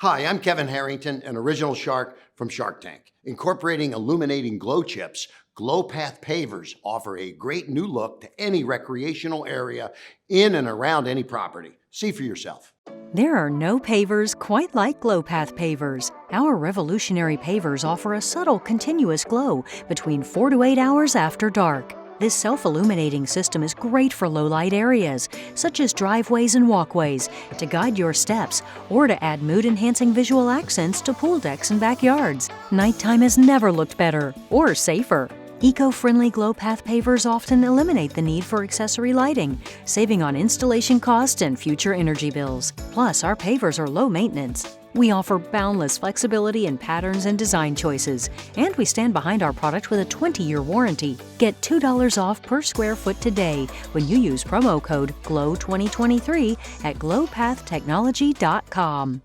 Hi, I'm Kevin Harrington, an original shark from Shark Tank. Incorporating illuminating glow chips, Glow Path Pavers offer a great new look to any recreational area in and around any property. See for yourself. There are no pavers quite like Glow Path Pavers. Our revolutionary pavers offer a subtle, continuous glow between 4 to 8 hours after dark. This self-illuminating system is great for low-light areas, such as driveways and walkways, to guide your steps, or to add mood-enhancing visual accents to pool decks and backyards. Nighttime has never looked better or safer. Eco-friendly Glow Path Pavers often eliminate the need for accessory lighting, saving on installation costs and future energy bills. Plus, our pavers are low maintenance. We offer boundless flexibility in patterns and design choices, and we stand behind our product with a 20-year warranty. Get $2 off per square foot today when you use promo code GLOW2023 at glowpathtechnology.com.